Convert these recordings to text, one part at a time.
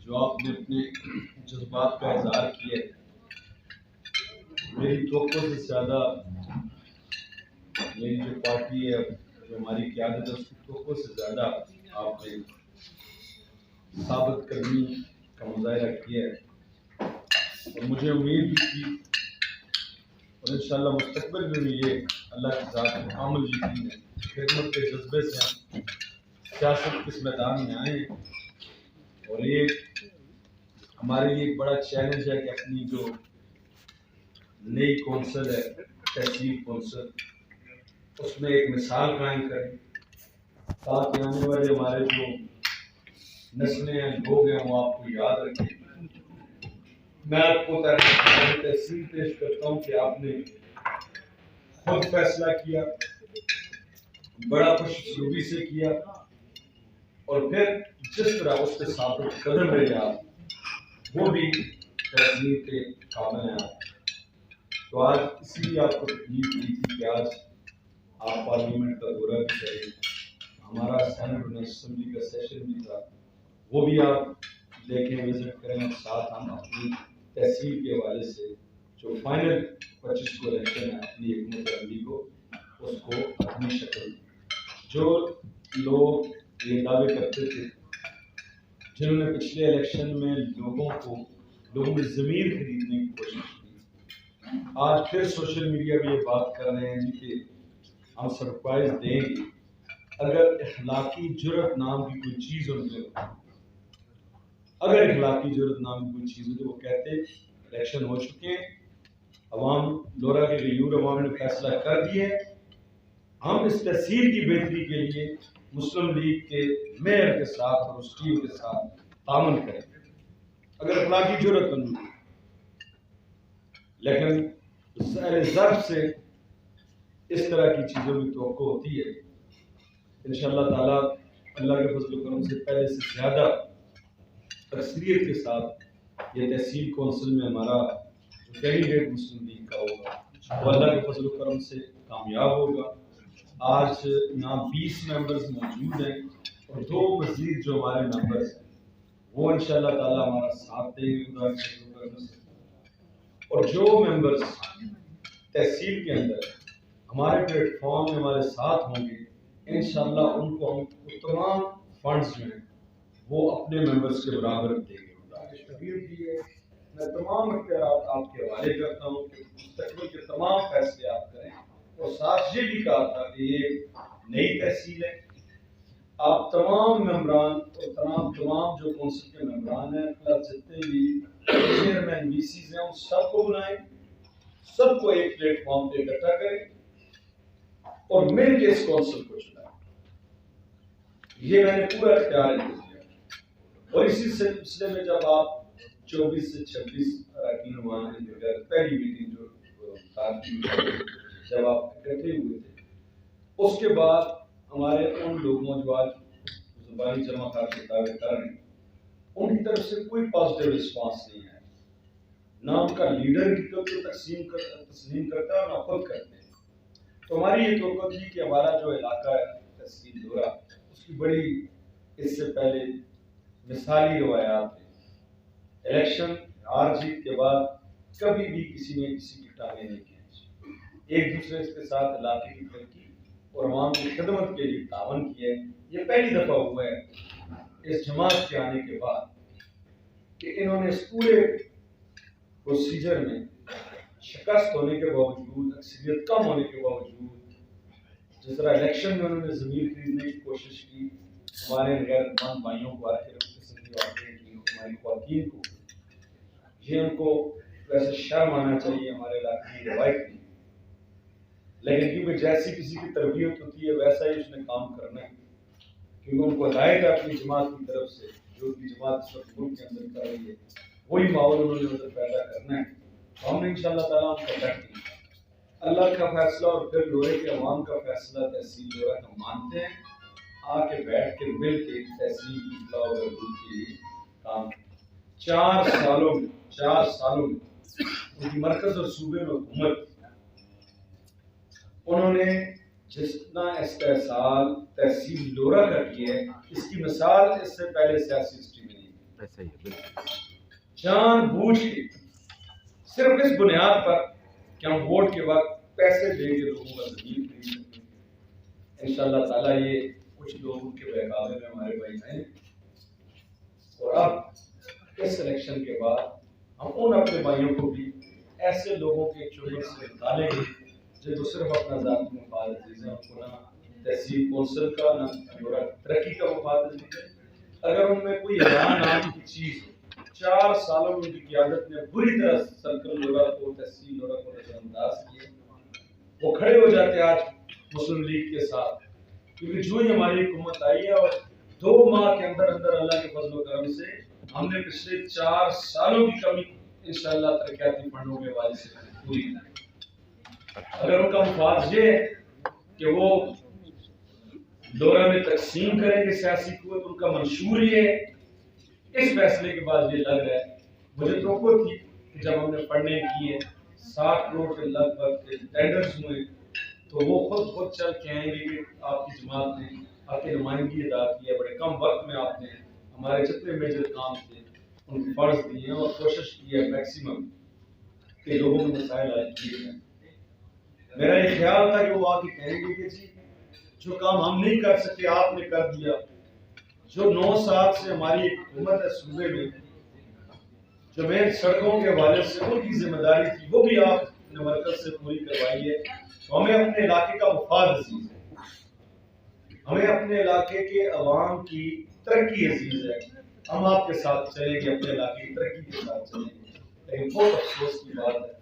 جو آپ نے اپنے جذبات کا اظہار کیا، میری توقع سے زیادہ میری جو پارٹی ہے، جو ہماری قیادت ہے، اس کی توقع سے زیادہ آپ نے ثابت قدمی کا مظاہرہ کیا ہے، اور مجھے امید بھی تھی اور انشاءاللہ مستقبل میں بھی یہ اللہ کی ذات میں عامل یقین ہے، خدمت کے جذبے سے ہم سیاست کے اس میدان میں آئے ہیں، اور یہ ہمارے لیے ایک بڑا چیلنج ہے کہ اپنی جو نئی کونسل ہے، تحصیل کونسل، اس میں ایک مثال قائم کریں تاکہ آنے والے ہمارے جو نسلیں ہیں، لوگ ہیں، وہ آپ کو یاد رکھیں۔ میں آپ کو تحصیل پیش کرتا ہوں کہ آپ نے خود فیصلہ کیا، بڑا خوش اسلوبی سے کیا، اور پھر جس طرح اس کے ثابت قدم رہے آپ، وہ بھی تحصیل کے قابل ہیں آپ۔ تو آج اسی لیے آپ کو تکلیف دی تھی کہ آج آپ پارلیمنٹ کا دورہ بھی کریں، ہمارا سینٹ اسمبلی کا سیشن بھی تھا، وہ بھی آپ دیکھیں، وزٹ کریں، اور ساتھ ہم اپنی تحصیل کے حوالے سے جو فائنل 25 کو الیکشن ہے اپنی حکومت عملی کو، اس کو اپنی شکل جو لوگ یہ دعوے کرتے تھے، جنہوں نے پچھلے الیکشن میں لوگوں میں ضمیر خریدنے کی کوشش کی، آج پھر سوشل میڈیا پہ یہ بات کر رہے ہیں کہ ہم سرپرائز دیں گے اگر اخلاقی جرأت نام کی کوئی چیز ان کے اگر اخلاقی جرأت نام کی کوئی چیز ہو تو وہ کہتے الیکشن ہو چکے ہیں، عوام لورا کے غیور عوام نے فیصلہ کر دیے، ہم اس تحصیل کی بہتری کے لیے مسلم لیگ کے میئر کے ساتھ اور اس ٹیم کے ساتھ تعاون کریں اگر اخلاقی جرأت بن ہوئی، لیکن ظاہر ضرب سے اس طرح کی چیزوں کی توقع ہوتی ہے۔ انشاءاللہ تعالیٰ اللہ کے فضل و کرم سے پہلے سے زیادہ اکثریت کے ساتھ یہ تحصیل کونسل میں ہمارا جو کینڈیڈیٹ مسلم لیگ کا ہوگا وہ اللہ کے فضل و کرم سے کامیاب ہوگا۔ آج یہاں 20 ممبرز موجود ہیں اور 2 مزید جو ہمارے ممبرز ہیں وہ انشاءاللہ تعالیٰ ہمارا ساتھ دیں گے خدا کے فضل و کرم سے، اور جو ممبرز تحصیل کے اندر ہمارے پلیٹ فارم میں ہمارے ساتھ ہوں گے، انشاءاللہ ان کو ہم تمام فنڈز جو ہیں وہ اپنے ممبرز کے برابر دیں گے۔ میں تمام اختیارات آپ کے حوالے کرتا ہوں کہ مستقبل کے تمام فیصلے آپ کریں، اور ساتھ یہ بھی کہا تھا کہ یہ نئی تحصیل ہے، آپ تمام ممبران اور تمام جو کونسل کے ممبران ہیں پلس جتنے بھی چیئرمین وی سیز ہیں ان سب کو بلائیں، سب کو ایک پلیٹ فارم پہ اکٹھا کریں اور مل کے اس کونسل کو چلائیں۔ یہ میں نے پورا اختیار دیا، اور اسی سلسلے میں جب آپ 24 سے 26 اراکین نمائندوں کے بغیر پہلی میٹنگ جو جب آپ اکٹھے ہوئے تھے، اس کے بعد ہمارے ان لوگوں جو آج زبانی جمع کے دعوے کر رہے ہیں ان کی طرف سے کوئی پازیٹیو رسپانس نہیں ہے، نہ ان کا لیڈر کی طرف سے تسلیم کرتا ہے اور نہ خود کرتے ہیں۔ تو ہماری یہ توقع تھی کہ ہمارا جو علاقہ ہے تحصیل لورا، اس کی بڑی اس سے پہلے مثالی روایات ہیں، الیکشن ہار جیت کے بعد کبھی بھی کسی نے کسی کی ٹانگیں نہیں کھینچی، ایک دوسرے کے ساتھ علاقے کی ترقی اور عوام کی خدمت کے لیے تعاون کیا ہے۔ یہ پہلی دفعہ ہوا ہے اس جماعت کے آنے کے بعد کہ انہوں نے اس پورے پروسیجر میں شکست ہونے کے باوجود، اکثریت کم ہونے کے باوجود، جس طرح الیکشن میں انہوں نے ضمیر خریدنے کی کوشش کی، ہمارے غیر مند بھائیوں کو قسم کی باتیں کی، ہماری خواتین کو، یہ ان کو ویسے شرم آنا چاہیے ہمارے علاقے کی روایت کی، لیکن کیونکہ جیسی کسی کی تربیت ہوتی ہے ویسا ہی اس نے کام کرنا ہے، کیونکہ ان کو ہدایت ہے اپنی جماعت کی طرف سے، جو کہ جماعت اس وقت ملک کے اندر کر رہی ہے، وہی ماحول انہوں نے ادھر پیدا کرنا ہے۔ ہم نے انشاءاللہ تعالیٰ ہم کا کرتے ہیں، اللہ کا فیصلہ اور پھر لورے کے عوام کا فیصلہ تحصیل لورا کا مانتے ہیں، آ کے بیٹھ کے مل کے تحصیل کی اصلاح و بہبود کے لیے کام۔ 4 سالوں میں ان کی مرکز اور صوبے میں حکومت، انہوں نے جتنا استحصال تحصیل لورا کا کیا ہے اس کی مثال اس سے پہلے سیاسی ہسٹری میں نہیں، ایسا ہی ہے بالکل. جان بوجھ کے صرف اس بنیاد پر کہ ہم ووٹ کے وقت پیسے دیں گے لوگوں کا زمین خرید سکیں. انشاءاللہ تعالیٰ یہ کچھ لوگوں کے بہکاوے میں ہمارے بھائی ہیں. اور اب اس الیکشن کے بعد ہم ان اپنے بھائیوں کو بھی ایسے لوگوں کے چنگل سے نکالیں گے جو صرف اپنا ذاتی مفاد عزیز ہے. ان کو نہ تحصیل کونسل کا نہ لورا ترقی کا مفاد عزیز ہے. اگر ان میں کوئی ایران نام کی چیز 4 سالوں میں ان کی قیادت نے بری طرح سرکل لورا کو تحصیل لورا کو نظر انداز کیے، وہ کھڑے ہو جاتے آج مسلم لیگ کے ساتھ. کیونکہ جو ہی ہماری حکومت آئی ہے اور 2 ماہ کے اندر اندر اللہ کے فضل و کرم سے ہم نے پچھلے 4 سالوں کی کمی انشاءاللہ ترقیاتی فنڈوں کے حوالے سے پوری کی. اگر ان کا مفاد یہ ہے کہ وہ لورا میں تقسیم کریں گے سیاسی قوت، ان کا منشور یہ ہے. اس فیصلے کے بعد یہ لگ رہا ہے، مجھے توقع تھی کہ جب ہم نے فنڈنگ کی ہے 60 کروڑ کے لگ بھگ ٹینڈرز ہوئے تو وہ خود چل کے آئیں گے کہ آپ کی جماعت نے آپ کی نمائندگی ادا کی ہے. بڑے کم وقت میں آپ نے ہمارے جتنے میجر کام تھے ان کو فرض دیے ہیں اور کوشش کی ہے میکسیمم کہ لوگوں میں مسائل حل کیے جائیں. میرا یہ خیال تھا کہ وہ آ کے کہیں گے کہ جی جو کام ہم نہیں کر سکے آپ نے کر دیا. جو 9 سال سے ہماری حکومت ہے صوبے میں، جو میں سڑکوں کے حوالے سے ان کی ذمہ داری تھی وہ بھی آپ نے مرکز سے پوری کروائی ہے. ہمیں اپنے علاقے کا مفاد عزیز ہے، ہمیں اپنے علاقے کے عوام کی ترقی عزیز ہے. ہم آپ کے ساتھ چلیں گے، اپنے علاقے کی ترقی کے ساتھ چلیں گے. لیکن بہت افسوس کی بات ہے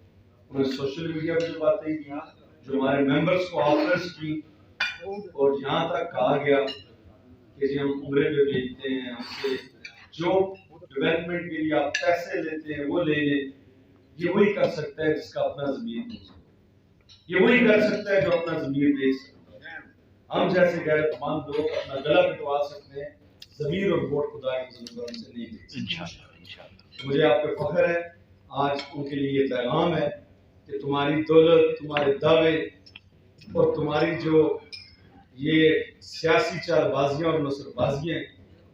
انہیں سوشل میڈیا پہ جو باتیں کی، جو ہمارے ممبرز کو آفرز کی اور یہاں تک کہا گیا کہ جی ہم عمرے پہ بھیجتے ہیں، ہم سے جو ڈیولپمنٹ کے لیے آپ پیسے لیتے ہیں وہ لے لیں. یہ وہی کر سکتا ہے جس کا اپنا ضمیر ہو، یہ وہی کر سکتا ہے جو اپنا ضمیر بیچ سکتا ہے. ہم جیسے غیرت مند لوگ اپنا گلا کٹوا سکتے ہیں، ضمیر اور ووٹ خدا کے فضل و کرم سے نہیں بیچ سکتے. مجھے آپ پہ فخر ہے، آج ان کے لیے یہ پیغام ہے کہ تمہاری دولت، تمہارے دعوے اور تمہاری جو یہ سیاسی چال بازیاں اور نصر بازیاں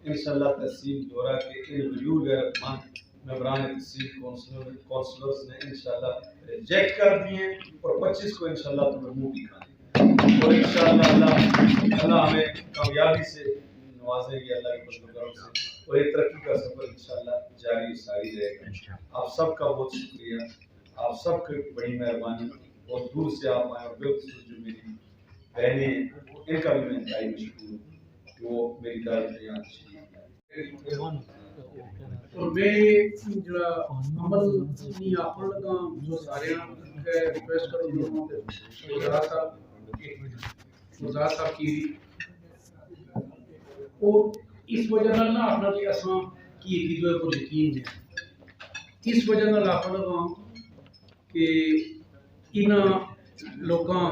انشاءاللہ تحصیل لورا کے ان وجود غیرت مند ممبران تحصیل کونسلرز نے انشاءاللہ ریجیکٹ کر دی ہیں اور 25 کو انشاءاللہ تمہیں منہ دکھا دیں اور انشاءاللہ اللہ ہمیں کامیابی سے نوازے گی اللہ کے فضل و کرم سے. اور یہ ترقی کا سفر انشاءاللہ جاری ساری رہے گا. آپ سب کا بہت شکریہ، آپ سب کی بڑی مہربانی. بہت دور سے آپ آئے اور بالخصوص جو میری بہنیں ہیں ان کا بھی میں انتہائی مشکور ہوں کہ وہ میری دعوت میں یہاں تشریف لائے. اور میں جڑا عمل نہیں آخر لگا جو سارے ریکویسٹ کروں گا وزیر صاحب کی اور اس وجہ نال نہ آخنا کہ اساں کی ایک دوسرے کو یقین ہے. اس وجہ نال آخر لگا کہ انہاں لوکاں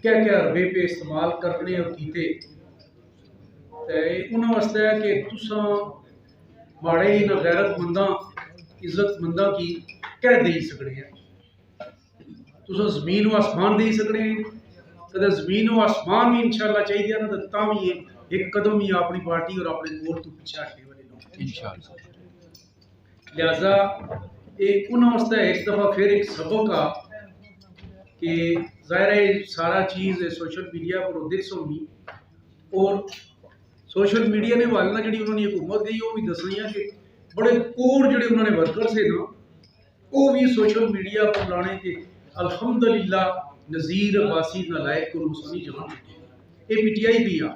کیا روے پہ استعمال کرنے اور کیتے انہوں واسطے ہے کہ تساں ماڑے ہی نہ غیرت منداں عزت منداں کی کہہ دے سکنے ہیں. تساں زمین و آسمان دے سکنے ہیں. کدھر زمین و آسمان بھی انشاءاللہ چاہیے نا تو تاں بھی ایک قدم ہی اپنی پارٹی اور اپنے ووٹ تو پیچھے ہٹے والے لوگ انشاءاللہ. لہذا ایک انہوں واسطے ایک دفعہ پھر ایک سبق آ کہ ظاہر ہے سارا چیز سوشل میڈیا پر دیکھ سونی اور سوشل میڈیا نے والنا جڑی انہوں نے حکومت دی وہ بھی دسنی ہے کہ بڑے کوڑ جڑے انہوں نے ورکر سے نا وہ بھی سوشل میڈیا پر لانے کے الحمدللہ نظیر عباسی نالائق کو مسانی جہاں یہ پی ٹی آئی بھی آ.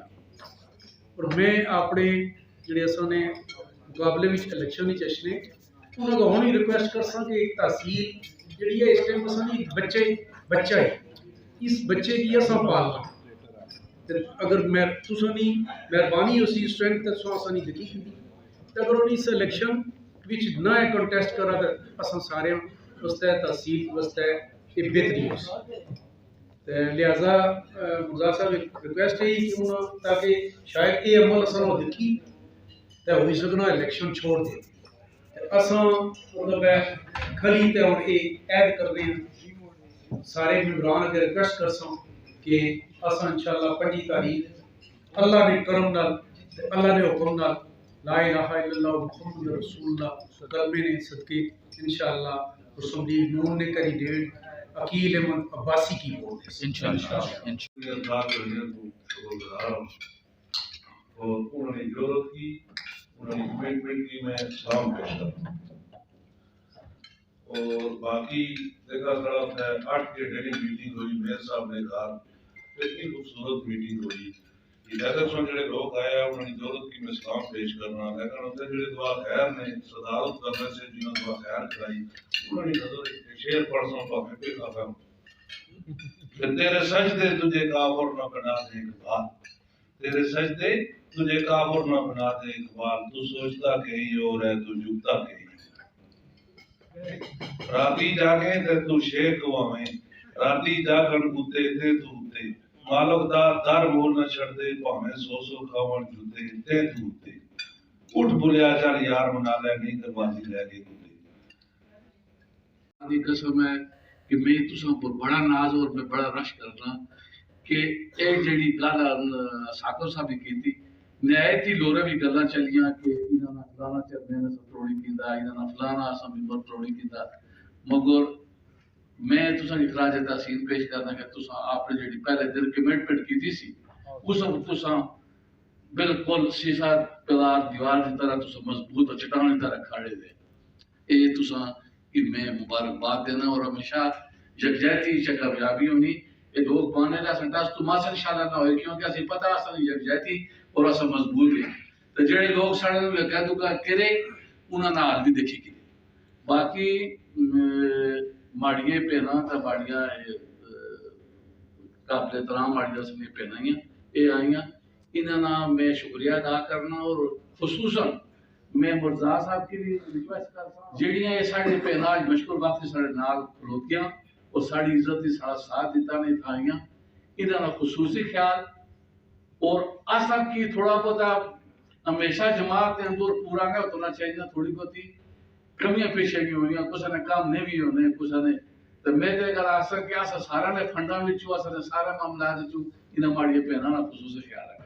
اور میں اپنے جڑے اصل نے مقابلے میں الیکشن ہی چشنے انہوں کو ہونی ریکویسٹ کر سا کہ ایک تحصیل جڑی ہے اس ٹائم مسانی بچہ ہے اس بچے کی اصل پالنا اگر میں تسانی مہربانی اسی اسٹرینتھ تک سو آسانی دیکھی کی اگر انہوں نے اس الیکشن وچ نہ کنٹیسٹ کرا تو اصل سارے واسطے تحصیل واسطے یہ بہتری ہو سکتی. لہٰذا مرزا صاحب ایک ریکویسٹ ہے کہ انہوں تاکہ شاید یہ عمل اصل وہ دیکھی تو ہوئی سکنا الیکشن چھوڑ دے اصل مطلب کھلی تو ہوں یہ عید کر رہے ہیں سارے ممبران اگر ریکویسٹ کر سوں کہ اصل انشاءاللہ 25 تاریخ اللہ نے کرم نال اللہ نے حکم نال لا الہ الا اللہ محمد رسول اللہ کلمے نے صدقے انشاءاللہ مسلم لیگ نون نے کری ڈیٹ عقیل احمد عباسی کی ووٹ ہے انشاءاللہ. اور انہوں نے ضرورت کی، انہوں نے کمٹمنٹ کی، میں سلام پیش کرتا ہوں. اور باقی دیکھا طرف ہے 8 کے ڈیلی میٹنگ ہوئی میئر صاحب نے کہا، اتنی خوبصورت میٹنگ ہوئی. الیکشن جڑے لوگ آئے انہوں نے ضرورت کی میں سلام پیش کرنا، لیکن انہوں جڑے دعا خیر نے صدارت کرنے سے جنہوں دعا خیر کرائی انہوں نے نظر شیر پرسوں کو ہمیں پہ کھا کہ تیرے سجدے تجھے کافر نہ بنا دے اقبال، تیرے سجدے تجھے کافر نہ بنا دے اقبال، تو سوچتا کہیں اور ہے تو جھکتا کہیں. راتی جاگے تے تو شیخ ہوا میں، راتی جاگن کتے تے تو تے، مالک دا در مول نہ چھڑ دے پاویں 100 کھاون جوتے تے تو تے. اٹھ بلیا چل یار منا لے نہیں تے بازی لے کے تو تے. دی قسم ہے کہ میں تساں پر بڑا ناز اور میں بڑا رش کرنا کہ اے جڑی گل ساکر صاحب نے کیتی نہایت ہی لورے بھی گلاں چلیاں کہ انہاں نے فلانا چرمین تروڑی کیتا، انہاں نے فلانا اسمبلی پر تروڑی کیتا، مگر میں تساں کی خراج تحسین پیش کرنا کہ تساں آپ نے جڑی پہلے دن کمٹمنٹ کیتی سی اس وقت تساں بالکل سیسا پیلار دیوار کی طرح تساں مضبوط اور چٹان کی طرح کھڑے دے. اے تساں کہ میں مبارکباد دینا اور ہمیشہ یکجہتی سے کامیابی ہونی. یہ لوگ بانے کا سنٹاس تو ماں سے انشاءاللہ نہ ہوئے کیونکہ اسی پتہ اصل یکجہتی اور اصل مضبوط ہے. تو جڑے لوگ ساڑھے میں کہہ دوں گا کرے انہاں نے حال بھی دیکھی کی. باقی ماڑیے پہنا تا ماڑیاں قابل احترام ماڑیاں سنی پہنائیاں اے آئیاں انہاں میں شکریہ ادا کرنا. اور خصوصاً میں مرتضی صاحب کی بھی ریکویسٹ کرتا جڑیاں یہ ساڑھے پہناج مشکل وقت ساڑھے نال کھلوتیاں اور ساڑھی عزت کی سارا ساتھ دیتا نہیں تھائیاں انہاں خصوصی خیال. اور اصل کی تھوڑا بہت ہمیشہ جماعت کے اندر پورا نہ ہونا چاہیے، تھوڑی بہت کمیاں پیشے بھی ہونی، کچھ نے کام نہیں بھی ہونے، کچھ نے تو میں تے گل اصل کہ سارا نے فنڈاں وچوں اصل سارا معاملات وچوں انہاں ماڑی پہنا خصوصی خیال ہے.